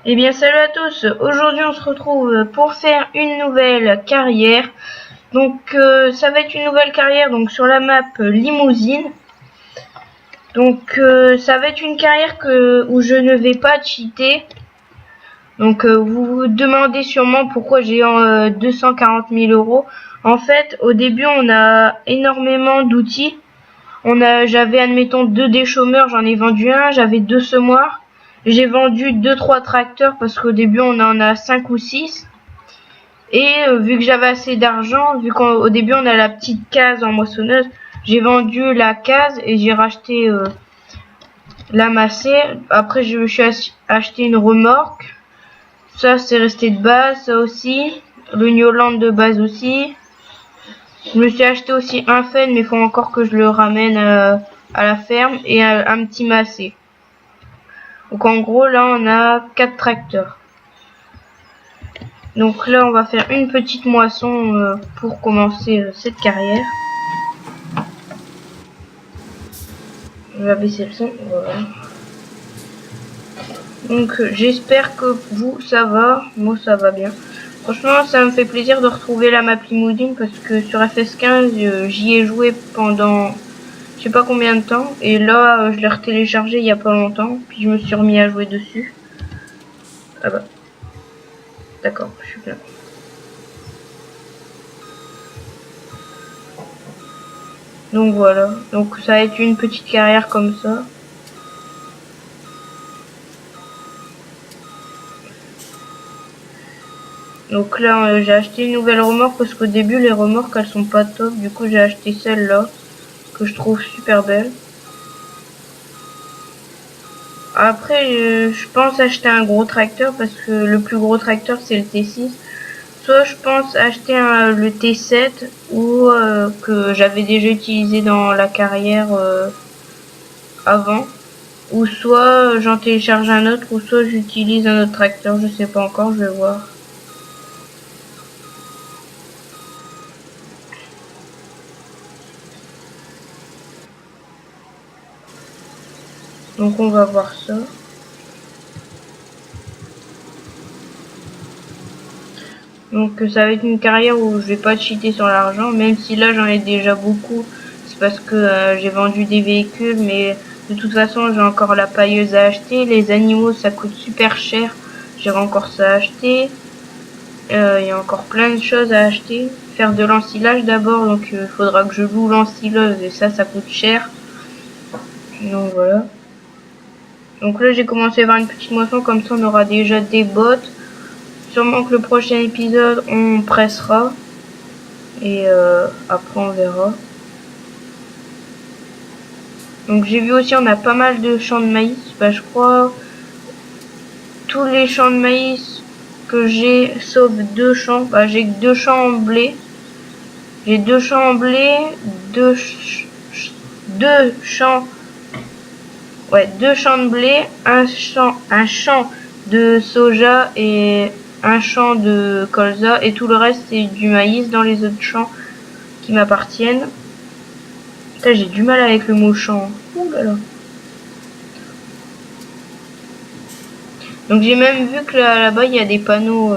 Eh bien salut à tous, aujourd'hui on se retrouve pour faire une nouvelle carrière. Donc ça va être une nouvelle carrière donc sur la map Limousine. Donc ça va être une carrière où je ne vais pas cheater. Donc vous vous demandez sûrement pourquoi j'ai 240 000 euros. En fait au début on a énormément d'outils. J'avais admettons 2 déchômeurs, j'en ai vendu un, j'avais 2 semoirs. J'ai vendu 2-3 tracteurs parce qu'au début on en a 5 ou 6. Et vu que j'avais assez d'argent, vu qu'au début on a la petite case en moissonneuse, j'ai vendu la case et j'ai racheté la massée. Après je me suis acheté une remorque. Ça c'est resté de base, ça aussi. Le Newland de base aussi. Je me suis acheté aussi un Fen, mais il faut encore que je le ramène à la ferme. Et un petit massé. Donc en gros là on a 4 tracteurs. Donc là on va faire une petite moisson pour commencer cette carrière. Je vais baisser le son. Voilà. Donc j'espère que vous ça va. Moi ça va bien. Franchement ça me fait plaisir de retrouver la map Limousine parce que sur FS15 j'y ai joué pendant je sais pas combien de temps. Et là je l'ai retéléchargé il y a pas longtemps. Puis je me suis remis à jouer dessus. Ah bah. D'accord, je suis bien. Donc voilà. Donc ça va être une petite carrière comme ça. Donc là j'ai acheté une nouvelle remorque parce qu'au début les remorques elles sont pas top. Du coup j'ai acheté celle-là que je trouve super belle. Après je pense acheter un gros tracteur parce que le plus gros tracteur c'est le T6. Soit je pense acheter le T7 ou que j'avais déjà utilisé dans la carrière avant. Ou soit j'en télécharge un autre ou soit j'utilise un autre tracteur. Je sais pas encore, je vais voir. Donc on va voir ça. Donc ça va être une carrière où je vais pas cheater sur l'argent, même si là j'en ai déjà beaucoup. C'est parce que j'ai vendu des véhicules, mais de toute façon j'ai encore la pailleuse à acheter. Les animaux ça coûte super cher, j'ai encore ça à acheter. Il y a encore plein de choses à acheter. Faire de l'ensilage d'abord, donc il faudra que je loue l'ensileuse et ça coûte cher. Donc voilà. Donc là j'ai commencé à faire une petite moisson, comme ça on aura déjà des bottes. Sûrement que le prochain épisode on pressera. Et après on verra. Donc j'ai vu aussi on a pas mal de champs de maïs. Bah je crois tous les champs de maïs que j'ai sauf 2 champs. Bah j'ai que 2 champs en blé. J'ai 2 champs en blé, 2 champs. Ouais, 2 champs de blé, un champ de soja et un champ de colza et tout le reste c'est du maïs dans les autres champs qui m'appartiennent. Putain, j'ai du mal avec le mot champ. Ouh là là. Donc j'ai même vu que là-bas il y a des panneaux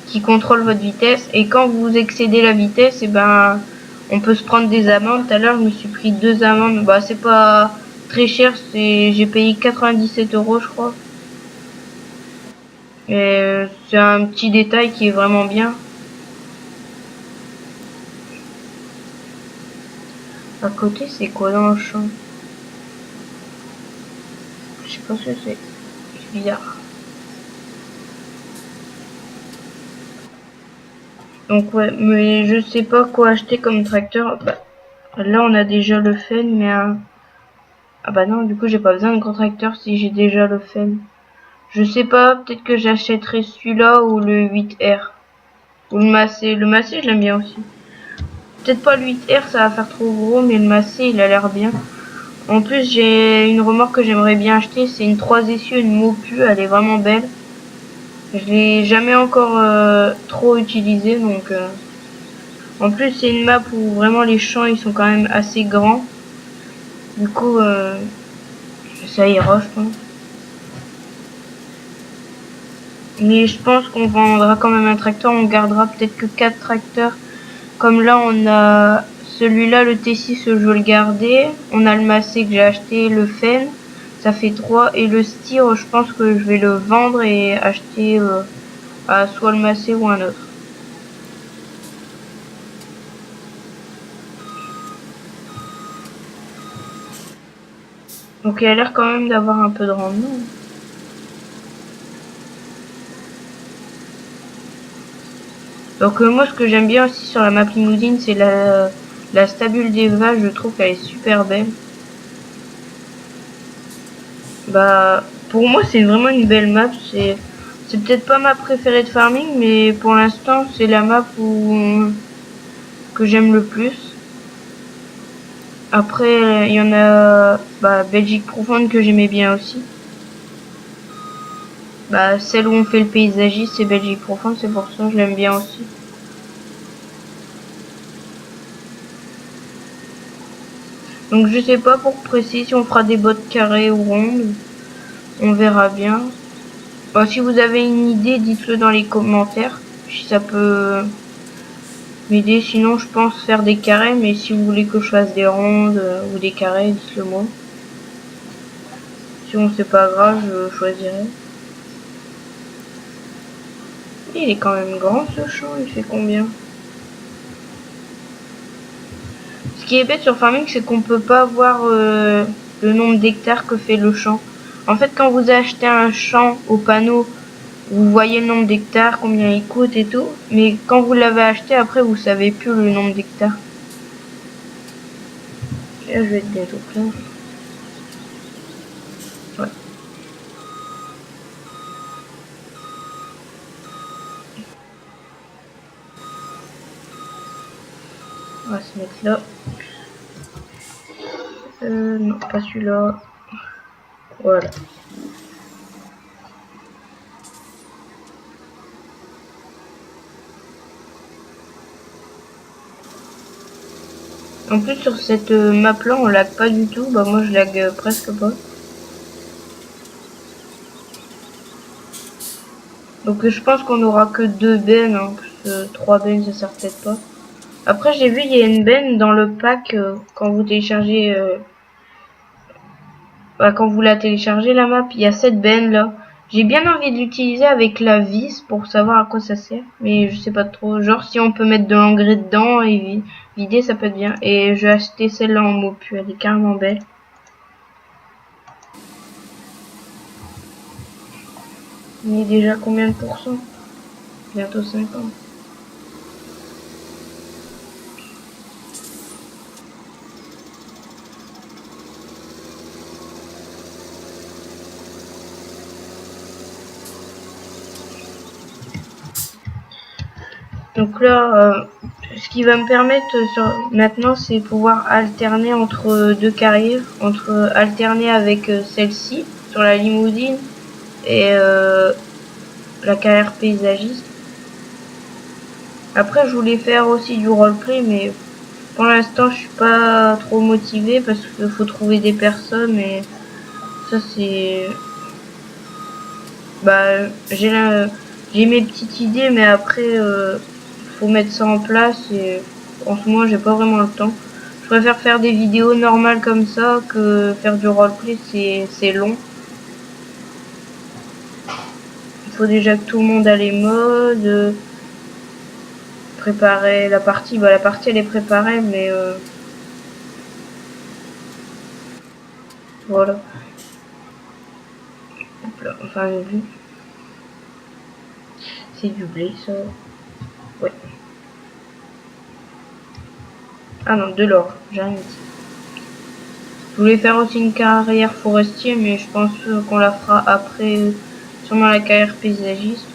qui contrôlent votre vitesse et quand vous excédez la vitesse, et ben on peut se prendre des amendes. Tout à l'heure je me suis pris 2 amendes. Bah c'est pas très cher, j'ai payé 97 € je crois. Et c'est un petit détail qui est vraiment bien. À côté c'est quoi dans le champ? Je sais pas ce que c'est. C'est bizarre. Donc ouais, mais je sais pas quoi acheter comme tracteur. Bah, là on a déjà le Fen, mais ah bah non, du coup j'ai pas besoin de gros tracteur si j'ai déjà le Fen. Je sais pas, peut-être que j'achèterai celui-là ou le 8R. Ou le Massé. Le Massé je l'aime bien aussi. Peut-être pas le 8R, ça va faire trop gros, mais le Massé il a l'air bien. En plus j'ai une remorque que j'aimerais bien acheter, c'est une 3 essieux, une Mopu, elle est vraiment belle. Je l'ai jamais encore trop utilisée, donc... En plus c'est une map où vraiment les champs ils sont quand même assez grands. Du coup ça ira je pense. Mais je pense qu'on vendra quand même un tracteur. On gardera peut-être que 4 tracteurs. Comme là, on a celui-là, le T6, je veux le garder. On a le Massey que j'ai acheté, le Fen. Ça fait 3. Et le Styr, je pense que je vais le vendre et acheter soit le Massey ou un autre. Donc il a l'air quand même d'avoir un peu de rendement. Donc moi ce que j'aime bien aussi sur la map limousine, c'est la stabule des vaches. Je trouve qu'elle est super belle. Bah pour moi c'est vraiment une belle map. C'est peut-être pas ma préférée de farming, mais pour l'instant c'est la map que j'aime le plus. Après il y en a Belgique profonde que j'aimais bien aussi. Bah celle où on fait le paysagiste, c'est Belgique profonde, c'est pour ça que je l'aime bien aussi. Donc je sais pas pour précis si on fera des bottes carrées ou rondes. On verra bien. Bah, si vous avez une idée, dites-le dans les commentaires. Si ça peut m'aider. Sinon je pense faire des carrés. Mais si vous voulez que je fasse des rondes ou des carrés, dites-le moi. Sinon c'est pas grave, je choisirai. Il est quand même grand ce champ. Il fait combien? Ce qui est bête sur Farming, c'est qu'on peut pas voir le nombre d'hectares que fait le champ. En fait, quand vous achetez un champ au panneau, vous voyez le nombre d'hectares, combien il coûte et tout. Mais quand vous l'avez acheté, après, vous savez plus le nombre d'hectares. Là, je vais être bientôt plein. Ouais. On va se mettre là. Non, pas celui-là. Voilà. En plus, sur cette map là, on lag pas du tout. Bah, moi, je lag presque pas. Donc, je pense qu'on aura que 2 bennes. Hein, parce que 3 bennes, ça sert peut-être pas. Après, j'ai vu, il y a une benne dans le pack quand vous téléchargez. Quand vous la téléchargez, la map, il y a cette benne là. J'ai bien envie de l'utiliser avec la vis pour savoir à quoi ça sert. Mais je sais pas trop. Genre, si on peut mettre de l'engrais dedans et vider, ça peut être bien. Et je vais acheter celle-là en Mopu. Elle est carrément belle. On est déjà combien de pourcents? Bientôt 50. Donc là, ce qui va me permettre maintenant, c'est pouvoir alterner entre deux carrières, alterner avec celle-ci sur la limousine et la carrière paysagiste. Après, je voulais faire aussi du roleplay, mais pour l'instant, je suis pas trop motivée parce qu'il faut trouver des personnes et ça c'est, j'ai mes petites idées, mais après faut mettre ça en place et en ce moment j'ai pas vraiment le temps. Je préfère faire des vidéos normales comme ça que faire du roleplay, c'est long. Il faut déjà que tout le monde a les modes, préparer la partie. Bah la partie elle est préparée, mais voilà. Hop là, enfin j'ai vu. C'est du blé ça. Ouais. Ah non, de l'or, j'ai rien dit. Je voulais faire aussi une carrière forestier, mais je pense qu'on la fera après, sûrement la carrière paysagiste.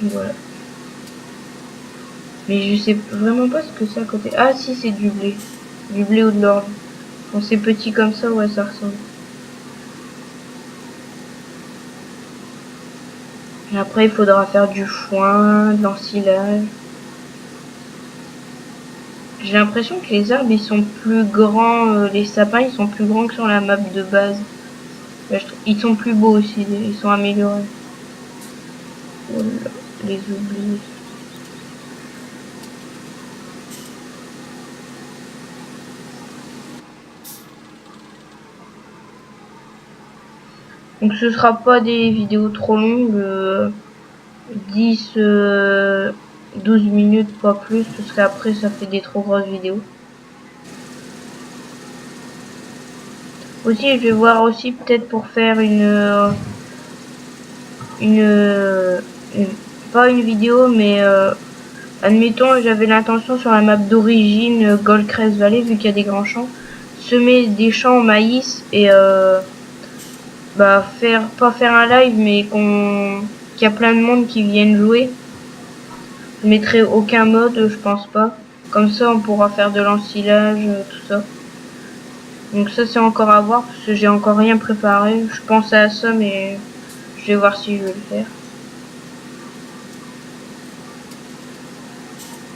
Voilà. Mais je sais vraiment pas ce que c'est à côté. Ah si, c'est du blé. Du blé ou de l'orge. Quand c'est petit comme ça, ouais, ça ressemble. Et après, il faudra faire du foin, de l'ensilage. J'ai l'impression que les arbres ils sont plus grands, les sapins ils sont plus grands que sur la map de base. Ils sont plus beaux aussi, ils sont améliorés. Oh là, les oublis. Donc ce sera pas des vidéos trop longues, 10, 12 minutes, pas plus, parce qu'après ça fait des trop grosses vidéos. Aussi je vais voir aussi peut-être pour faire pas une vidéo, mais admettons j'avais l'intention sur la map d'origine Goldcrest Valley, vu qu'il y a des grands champs, semer des champs en maïs et bah pas faire un live, mais qu'il y a plein de monde qui viennent jouer. Je mettrai aucun mode, je pense pas. Comme ça on pourra faire de l'ensilage, tout ça. Donc ça c'est encore à voir parce que j'ai encore rien préparé. Je pensais à ça, mais je vais voir si je vais le faire.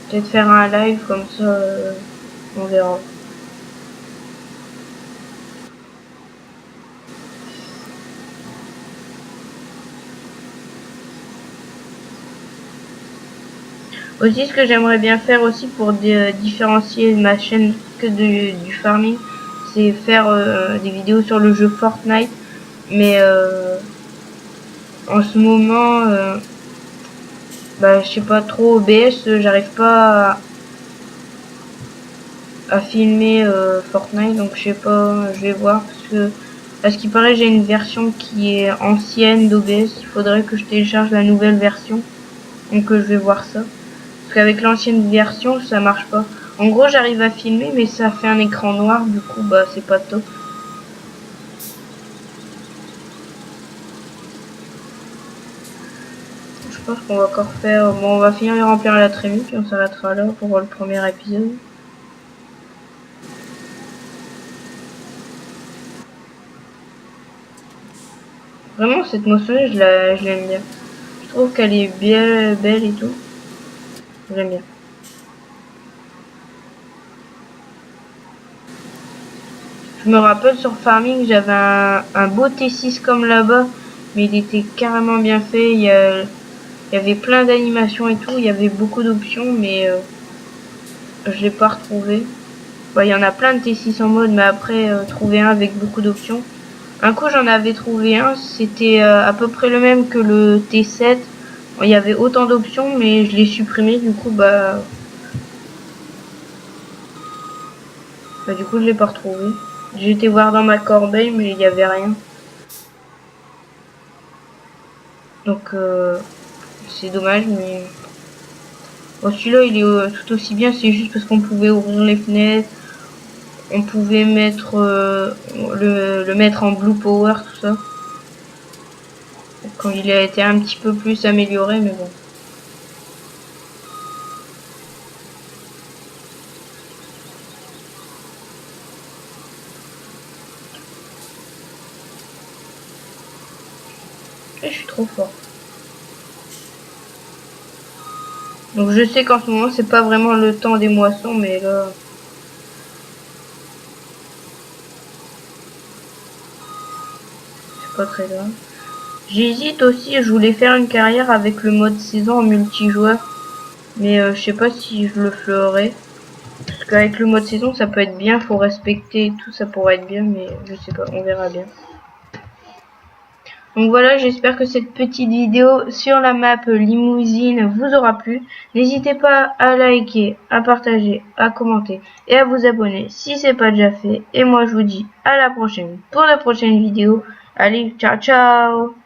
Peut-être faire un live comme ça, on verra. Aussi ce que j'aimerais bien faire aussi pour différencier ma chaîne que du farming, c'est faire des vidéos sur le jeu Fortnite. Mais en ce moment, bah je sais pas trop, OBS, j'arrive pas à filmer Fortnite, donc je sais pas, je vais voir parce que à ce qui paraît j'ai une version qui est ancienne d'OBS, il faudrait que je télécharge la nouvelle version, donc je vais voir ça. Parce qu'avec l'ancienne version ça marche pas. En gros j'arrive à filmer mais ça fait un écran noir, du coup bah c'est pas top. Je pense qu'on va encore faire, bon on va finir de remplir la trémie puis on s'arrêtera là pour le premier épisode. Vraiment cette moissonneuse je l'aime bien. Je trouve qu'elle est bien belle et tout. J'aime bien. Je me rappelle sur Farming, j'avais un beau T6 comme là-bas, mais il était carrément bien fait. Il y avait plein d'animations et tout, il y avait beaucoup d'options, mais je l'ai pas retrouvé. Bah, il y en a plein de T6 en mode, mais après, trouver un avec beaucoup d'options. Un coup, j'en avais trouvé un, c'était à peu près le même que le T7. Il y avait autant d'options, mais je l'ai supprimé, du coup, du coup, je l'ai pas retrouvé. J'ai été voir dans ma corbeille, mais il n'y avait rien. Donc, c'est dommage, mais... Bon, celui-là, il est tout aussi bien, c'est juste parce qu'on pouvait ouvrir les fenêtres. On pouvait mettre le mettre en blue power, tout ça. Quand il a été un petit peu plus amélioré, mais bon. Et je suis trop fort. Donc je sais qu'en ce moment c'est pas vraiment le temps des moissons, mais là... C'est pas très grave. J'hésite aussi, je voulais faire une carrière avec le mode saison en multijoueur. Mais je sais pas si je le ferai. Parce qu'avec le mode saison ça peut être bien, faut respecter et tout, ça pourrait être bien, mais je sais pas, on verra bien. Donc voilà, j'espère que cette petite vidéo sur la map Limousine vous aura plu. N'hésitez pas à liker, à partager, à commenter et à vous abonner si c'est pas déjà fait. Et moi je vous dis à la prochaine pour la prochaine vidéo. Allez, ciao ciao!